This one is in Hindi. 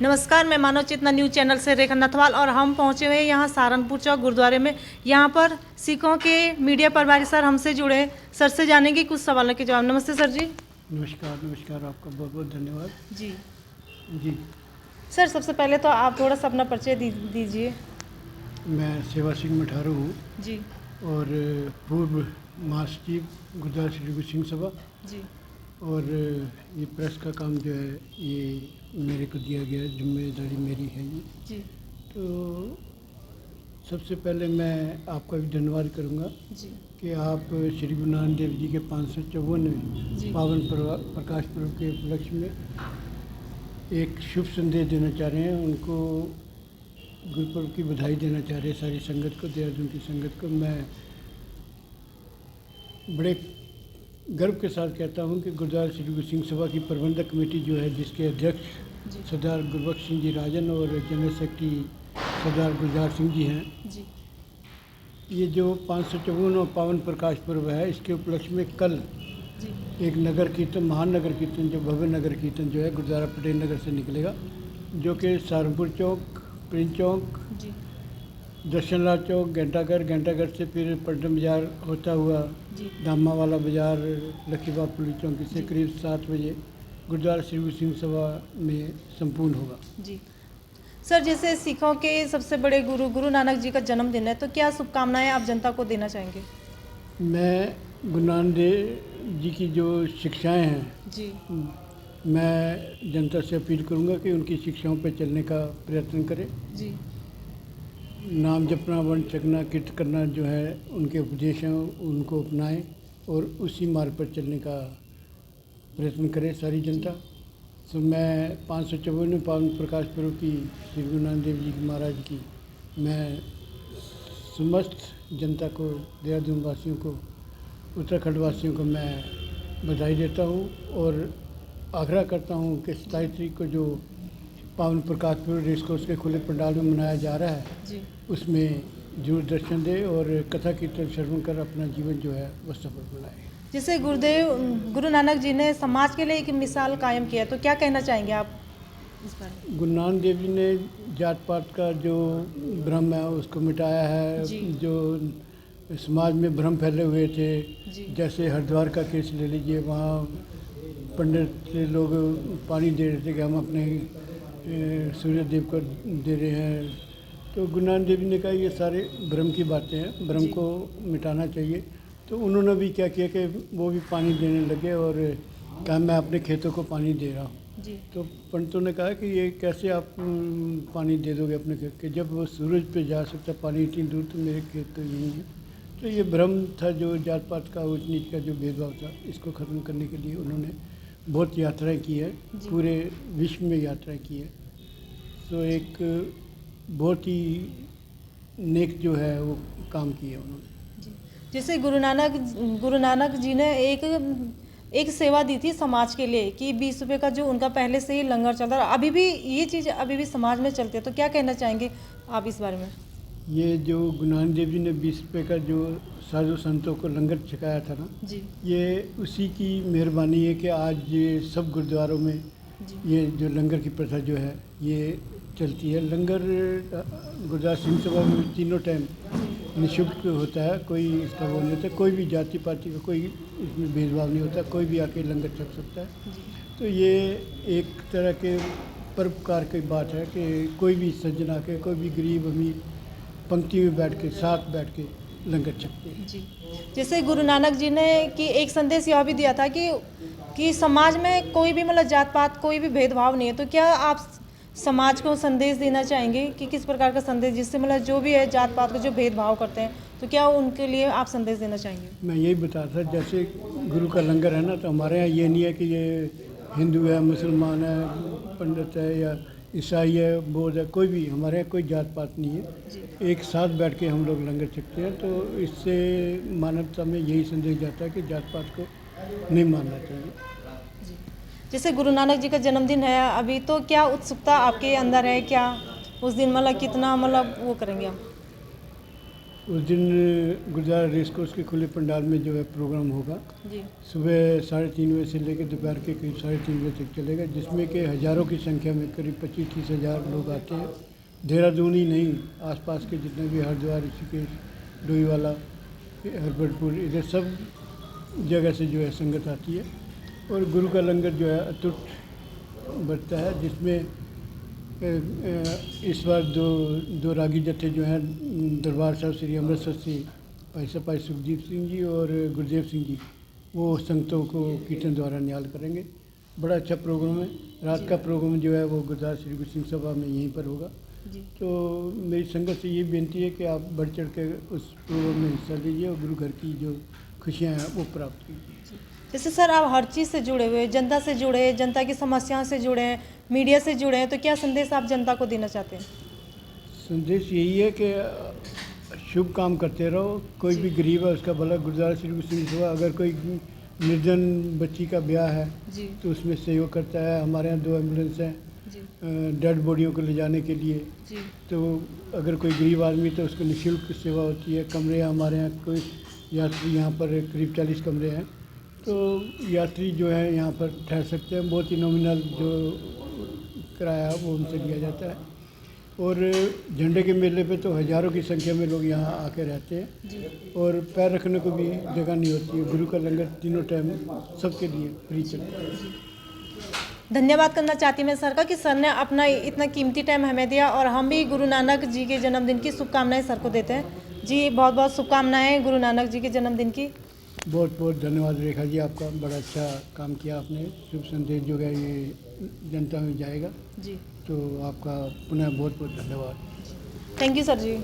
नमस्कार, मैं मानव चेतना न्यूज़ चैनल से रेखा नथवाल और हम पहुंचे हुए हैं यहाँ सहारनपुर चौक गुरुद्वारे में। यहाँ पर सिखों के मीडिया प्रभारी सर हमसे जुड़े हैं। सर से जानेंगे कुछ सवालों के जवाब। नमस्ते सर जी। नमस्कार, आपका बहुत बहुत धन्यवाद जी जी। सर, सबसे पहले तो आप थोड़ा सा अपना परिचय दीजिए। मैं सेवा सिंह मठारू हूँ जी और पूर्व महासचिव गुरुद्वारा श्री गुरु सिंह सभा, जी और ये प्रेस का काम जो है ये मेरे को दिया गया है, जिम्मेदारी मेरी है ये। जी तो सबसे पहले मैं आपका भी धन्यवाद करूँगा जी कि आप श्री गुरु नानक देव जी के 554वें जी पावन प्रकाश पर्व के उपलक्ष्य में एक शुभ संदेश देना चाह रहे हैं। उनको गुरुपर्व की बधाई देना चाह रहे हैं सारी संगत को, देहरादून की संगत को। मैं बड़े गर्व के साथ कहता हूं कि गुरुद्वारा श्री गुरु सिंह सभा की प्रबंधक कमेटी जो है, जिसके अध्यक्ष जी सरदार गुरबख्श सिंह जी राजन और जनरल सेक्रेटरी सरदार गुलजार सिंह जी हैं, जी ये जो 554वां पावन प्रकाश पर्व है, इसके उपलक्ष्य में कल जी एक नगर कीर्तन, महान नगर कीर्तन, जो भव्य नगर कीर्तन जो है गुरुद्वारा पटेल नगर से निकलेगा, जो कि सहारनपुर चौक, प्रिंस चौक, जी दर्शनलाल चौक, घंटाघर से फिर पटन बाजार होता हुआ जी दामा वाला बाजार, लक्ष्मीबाग पुलिस चौकी से करीब 7 बजे गुरुद्वारा श्री गुरु सिंह सभा में संपूर्ण होगा। जी सर, जैसे सिखों के सबसे बड़े गुरु नानक जी का जन्मदिन है, तो क्या शुभकामनाएं आप जनता को देना चाहेंगे? मैं गुरु नानक देव जी की जो शिक्षाएं हैं, जी मैं जनता से अपील करूंगा कि उनकी शिक्षाओं पर चलने का प्रयत्न करें। जी नाम जपना, वर्ण छकना, कीर्त करना जो है उनके उपदेश हैं, उनको अपनाएं और उसी मार्ग पर चलने का प्रयत्न करें सारी जनता। तो मैं 554वें पावन प्रकाश पर्व की श्री गुरु नानक देव जी महाराज की मैं समस्त जनता को, देहरादून वासियों को, उत्तराखंड वासियों को मैं बधाई देता हूँ और आग्रह करता हूँ कि 27 तारीख को जो पावन प्रकाश पर्व रेस कोर्स के खुले पंडाल में मनाया जा रहा है, जी उसमें जरूर दर्शन दें और कथा कीर्तन श्रवण कर अपना जीवन जो है वह सफल बनाए। जैसे गुरु नानक जी ने समाज के लिए एक मिसाल कायम किया, तो क्या कहना चाहेंगे आप इस बारे में? गुरु नानक देव जी ने जात पात का जो भ्रम है उसको मिटाया है। जी। जो समाज में भ्रम फैले हुए थे, जी जैसे हरिद्वार का केस ले लीजिए, वहाँ पंडित लोग पानी दे रहे थे कि हम अपने सूर्य देव को दे रहे हैं। तो गुरु नानक देव जी ने कहा ये सारे भ्रम की बातें हैं, भ्रम जी। को मिटाना चाहिए। तो उन्होंने भी क्या किया कि वो भी पानी देने लगे और कहा मैं अपने खेतों को पानी दे रहा हूँ। जी तो पंडितों ने कहा कि ये कैसे आप पानी दे दोगे अपने खेत के, जब वो सूरज पे जा सकता पानी इतनी दूर, तो मेरे खेत तो यही है। तो ये भ्रम था, जो जात पात का, ऊंच नीच का जो भेदभाव था, इसको ख़त्म करने के लिए उन्होंने बहुत यात्राएं की है, जी। पूरे विश्व में यात्राएं की है। तो एक बहुत ही नेक जो है वो काम किया उन्होंने। जी जैसे गुरु नानक जी ने एक सेवा दी थी समाज के लिए कि 20 रुपये का जो उनका पहले से ही लंगर चलता रहा, अभी भी ये चीज़ अभी भी समाज में चलती है, तो क्या कहना चाहेंगे आप इस बारे में? ये जो गुरु नानक देव जी ने 20 रुपये का जो साधु संतों को लंगर छकाया था ना, जी ये उसी की मेहरबानी है कि आज ये सब गुरुद्वारों में जी ये जो लंगर की प्रथा जो है ये चलती है। लंगर गुरुद्वारा सिंह सभा में तीनों टाइम निःशुल्क होता है, कोई इसका वो नहीं होता, कोई भी जाति पाति का कोई इसमें भेदभाव नहीं होता, कोई भी आके लंगर छक सकता है। जी तो ये एक तरह के परोपकार की बात है कि कोई भी सज्जन आके, कोई भी गरीब अमीर पंक्ति में बैठ के, साथ बैठ के लंगर छकते हैं। जी जैसे गुरु नानक जी ने कि एक संदेश यह भी दिया था कि समाज में कोई भी मतलब जात पात कोई भी भेदभाव नहीं है, तो क्या आप समाज को संदेश देना चाहेंगे कि किस प्रकार का संदेश, जिससे मतलब जो भी है जात पात को जो भेदभाव करते हैं, तो क्या उनके लिए आप संदेश देना चाहेंगे? मैं यही बता था, जैसे गुरु का लंगर है ना, तो हमारे यहाँ ये नहीं है कि ये हिंदू है, मुसलमान है, पंडित है या ईसाई है, बौद्ध है, कोई भी, हमारे यहाँ कोई जात पात नहीं है। एक साथ बैठ के हम लोग लंगर छकते हैं। तो इससे मानवता में यही संदेश जाता है कि जात पात को नहीं मानना चाहिए। जी जैसे गुरु नानक जी का जन्मदिन है अभी, तो क्या उत्सुकता आपके अंदर है? क्या उस दिन मतलब कितना मतलब वो करेंगे आप? उस दिन गुरुद्वारा रेस कोर्स के खुले पंडाल में जो है प्रोग्राम होगा। जी सुबह 3:30 बजे से लेकर दोपहर के करीब 3:30 बजे तक चलेगा, जिसमें कि हज़ारों की संख्या में करीब 25-30 हज़ार लोग आते हैं। देहरादून ही नहीं, आसपास के जितने भी हरिद्वार, ऋषिकेश, डोईवाला, हरबरपुर, इधर सब जगह से जो है संगत आती है। और गुरु का लंगर जो है अटूट बरतता है, जिसमें इस बार दो रागी जत्थे जो हैं दरबार साहब श्री अमृतसर से भाई सपाही सुखदीप सिंह जी और गुरदेव सिंह जी, वो संगतों को कीर्तन द्वारा न्याल करेंगे। बड़ा अच्छा प्रोग्राम है। रात का प्रोग्राम जो है वो गुरुद्वारा श्री गुरु सिंह सभा में यहीं पर होगा। जी तो मेरी संगत से ये बेनती है कि आप बढ़ चढ़ के उस प्रोग्राम में हिस्सा लीजिए और गुरु घर की जो खुशियाँ हैं वो प्राप्त कीजिए। जैसे सर आप हर चीज़ से जुड़े हुए, जनता से जुड़े, जनता की समस्याओं से जुड़े हैं, मीडिया से जुड़े हैं, तो क्या संदेश आप जनता को देना चाहते हैं? संदेश यही है कि शुभ काम करते रहो। कोई भी गरीब है उसका भला गुरुद्वारा श्री गुरु सिंह सभा, अगर कोई निर्धन बच्ची का ब्याह है जी तो उसमें सहयोग करता है। हमारे यहाँ 2 एम्बुलेंस हैं जी डेड बॉडियों को ले जाने के लिए। जी तो अगर कोई गरीब आदमी तो उसको निःशुल्क सेवा होती है। कमरे हमारे यहाँ कोई यात्री यहाँ पर करीब 40 कमरे हैं, तो यात्री जो है यहाँ पर ठहर सकते हैं। बहुत ही नॉमिनल जो किराया वो उनसे लिया जाता है। और झंडे के मेले पे तो हज़ारों की संख्या में लोग यहाँ आके रहते हैं जी और पैर रखने को भी जगह नहीं होती है। गुरु का लंगर तीनों टाइम सबके लिए फ्री चलता है। धन्यवाद करना चाहती मैं सर का कि सर ने अपना इतना कीमती टाइम हमें दिया, और हम भी गुरु नानक जी के जन्मदिन की शुभकामनाएं सर को देते हैं। जी बहुत बहुत शुभकामनाएं गुरु नानक जी के जन्मदिन की। बहुत बहुत धन्यवाद रेखा जी, आपका बड़ा अच्छा काम किया आपने। शुभ संदेश जो है ये जनता में जाएगा, जी तो आपका पुनः बहुत बहुत धन्यवाद। Thank you sir ji.